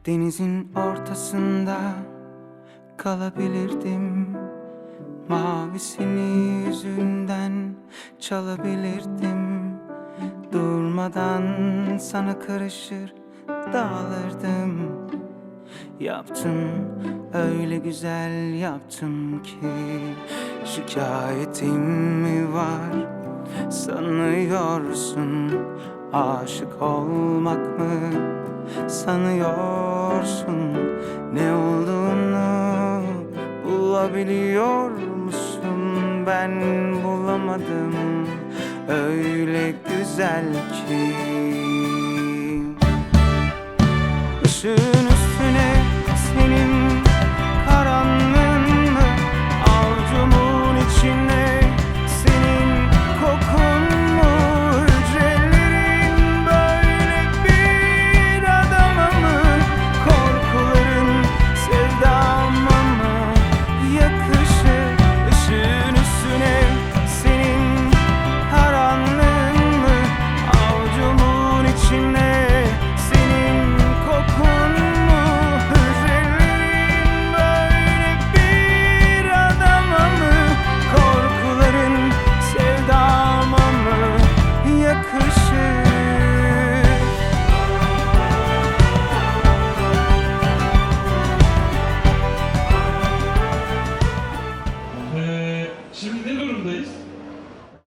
Denizin ortasında kalabilirdim. Mavisini yüzünden çalabilirdim. Durmadan sana karışır dağılırdım. Yaptım, öyle güzel yaptım ki. Şikayetim mi var sanıyorsun? Aşık olmak mı sanıyorsun? Ne olduğunu bulabiliyor musun? Ben bulamadım, öyle güzel ki. Işığın